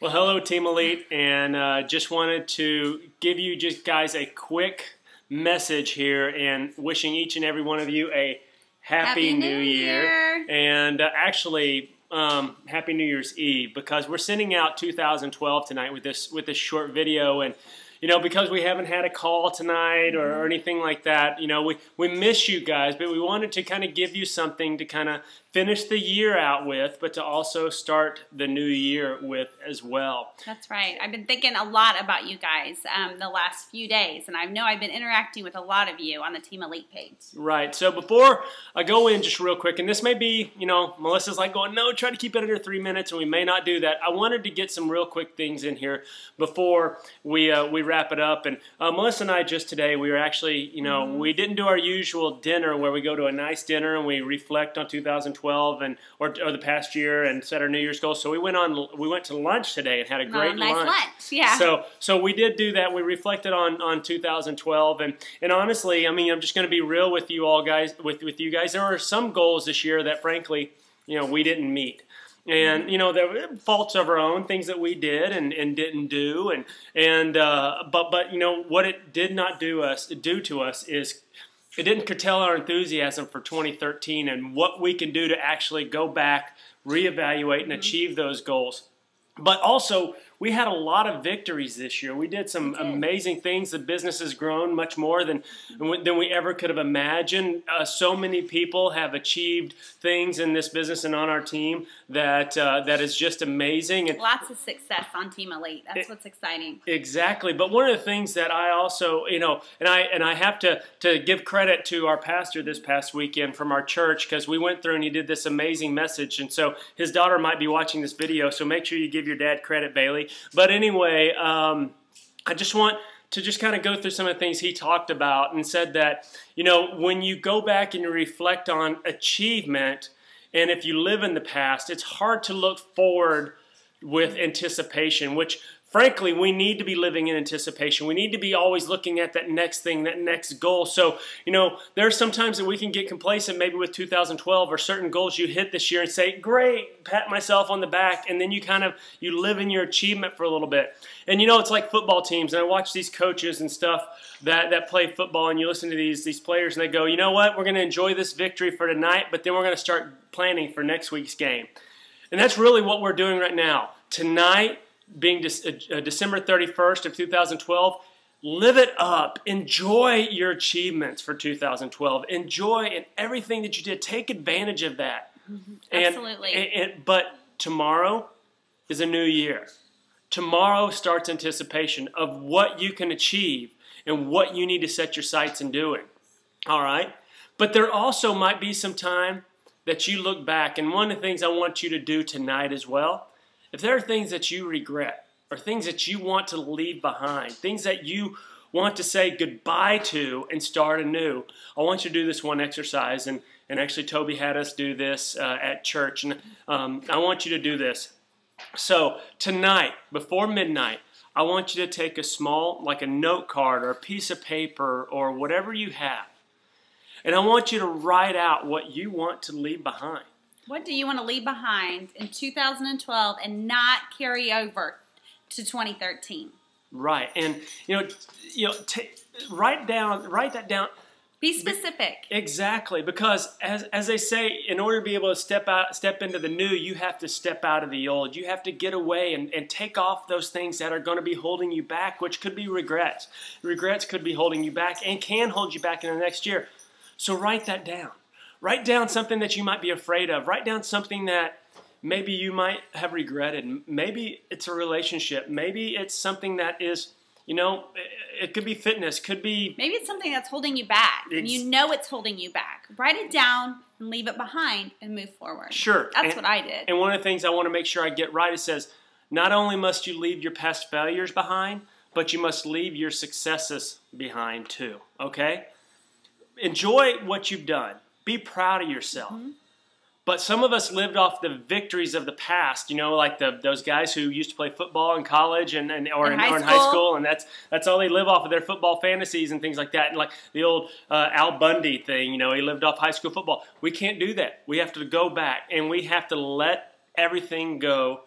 Well, hello, Team Elite, and just wanted to give you guys a quick message here and wishing each and every one of you a Happy New Year. And actually, Happy New Year's Eve, because we're sending out 2012 tonight with this short video. And you know, because we haven't had a call tonight or anything like that, you know, we miss you guys, but we wanted to kind of give you something to kind of finish the year out with, but to also start the new year with as well. That's right. I've been thinking a lot about you guys the last few days, and I know I've been interacting with a lot of you on the Team Elite page. Right. So before I go in just real quick, and this may be, you know, Melissa's like going, no, try to keep it under 3 minutes, and we may not do that. I wanted to get some real quick things in here before we wrap it up. And Melissa and I just today, we were actually, you know, we didn't do our usual dinner where we go to a nice dinner and we reflect on 2012 and or the past year and set our New Year's goals. So we went to lunch today and had a great lunch. Yeah. So we did do that. We reflected on 2012 and honestly, I mean, I'm just going to be real with you all guys. With you guys, there were some goals this year that frankly, you know, we didn't meet. And you know, there were faults of our own, things that we did and didn't do, but you know what it did not do to us is it didn't curtail our enthusiasm for 2013 and what we can do to actually go back, reevaluate, and achieve those goals. But also, we had a lot of victories this year. We did some amazing things. The business has grown much more than we ever could have imagined. So many people have achieved things in this business and on our team that is just amazing. And lots of success on Team Elite. That's what's exciting. Exactly. But one of the things that I also, you know, and I have to give credit to our pastor this past weekend from our church, because we went through and he did this amazing message. And so his daughter might be watching this video, so make sure you give your dad credit, Bailey. But anyway, I just want to just kind of go through some of the things he talked about and said that, you know, when you go back and you reflect on achievement, and if you live in the past, it's hard to look forward with anticipation, which frankly, we need to be living in anticipation. We need to be always looking at that next thing, that next goal. So, you know, there are some times that we can get complacent maybe with 2012 or certain goals you hit this year and say, great, pat myself on the back, and then you live in your achievement for a little bit. And you know, it's like football teams, and I watch these coaches and stuff that play football, and you listen to these players, and they go, you know what, we're going to enjoy this victory for tonight, but then we're going to start planning for next week's game. And that's really what we're doing right now. Tonight, being December 31st of 2012, live it up. Enjoy your achievements for 2012. Enjoy and everything that you did. Take advantage of that. Absolutely. But tomorrow is a new year. Tomorrow starts anticipation of what you can achieve and what you need to set your sights in doing. All right? But there also might be some time that you look back, and one of the things I want you to do tonight as well, if there are things that you regret or things that you want to leave behind, things that you want to say goodbye to and start anew, I want you to do this one exercise. And actually, Toby had us do this at church. And I want you to do this. So tonight, before midnight, I want you to take a small, like a note card or a piece of paper or whatever you have. And I want you to write out what you want to leave behind. What do you want to leave behind in 2012 and not carry over to 2013? Right, and you know, write that down. Be specific. Exactly, because as they say, in order to be able to step into the new, you have to step out of the old. You have to get away and take off those things that are going to be holding you back, which could be regrets. Regrets could be holding you back and can hold you back in the next year. So write that down. Write down something that you might be afraid of. Write down something that maybe you might have regretted. Maybe it's a relationship. Maybe it's something that is, you know, it could be fitness. Could be. Maybe it's something that's holding you back, and you know it's holding you back. Write it down and leave it behind and move forward. Sure. That's what I did. And one of the things I want to make sure I get right, it says, not only must you leave your past failures behind, but you must leave your successes behind too. Okay? Enjoy what you've done. Be proud of yourself. But some of us lived off the victories of the past, you know, like those guys who used to play football in college or in high school, and that's all they live off of, their football fantasies and things like that. And like the old Al Bundy thing, you know, he lived off high school football. We can't do that. We have to go back, and we have to let everything go,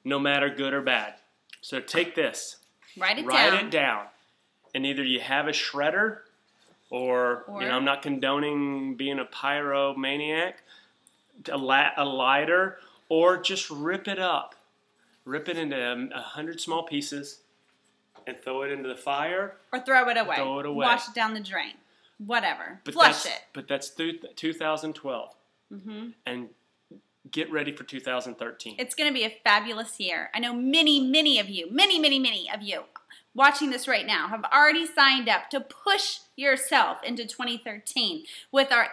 no matter good or bad. So take this. Write it down. And either you have a shredder or you know, I'm not condoning being a pyromaniac, a lighter, or just rip it up. Rip it into 100 small pieces and throw it into the fire. Or throw it away. Throw it away. Wash it down the drain. Whatever. Flush it. But that's through 2012. And get ready for 2013. It's going to be a fabulous year. I know many of you, many of you watching this right now have already signed up to push yourself into 2013 with our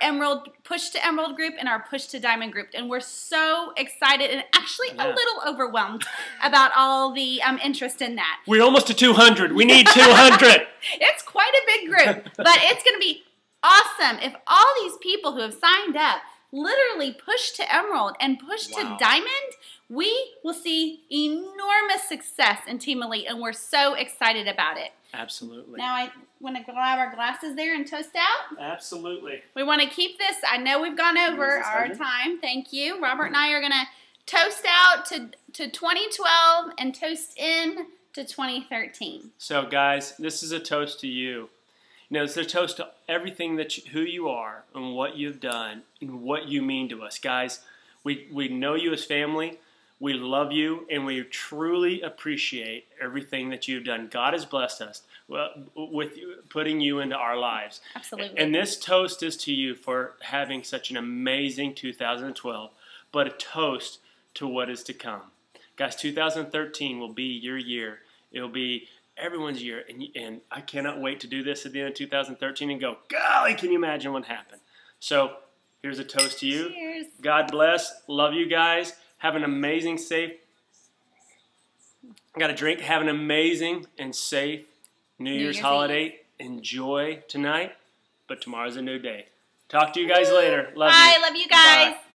Push to Emerald group and our Push to Diamond group. And we're so excited and actually a little overwhelmed about all the interest in that. We're almost to 200. We need 200. It's quite a big group, but it's going to be awesome if all these people who have signed up literally push to Emerald and push to Diamond. We will see enormous success in Team Elite, and we're so excited about it. Absolutely. Now I want to grab our glasses there and toast out. Absolutely. We want to keep this. I know we've gone over our time. Thank you. Robert and I are going to toast out to 2012 and toast in to 2013. So, guys, this is a toast to you. You know, it's a toast to everything who you are and what you've done and what you mean to us. Guys, we know you as family. We love you, and we truly appreciate everything that you've done. God has blessed us with putting you into our lives. Absolutely. And this toast is to you for having such an amazing 2012, but a toast to what is to come. Guys, 2013 will be your year. It will be everyone's year, and I cannot wait to do this at the end of 2013 and go, golly, can you imagine what happened? So here's a toast to you. Cheers. God bless. Love you guys. Have an amazing, safe, got a drink. Have an amazing and safe New Year's holiday. Enjoy tonight, but tomorrow's a new day. Talk to you guys later. Love you. Bye. Love you guys. Bye.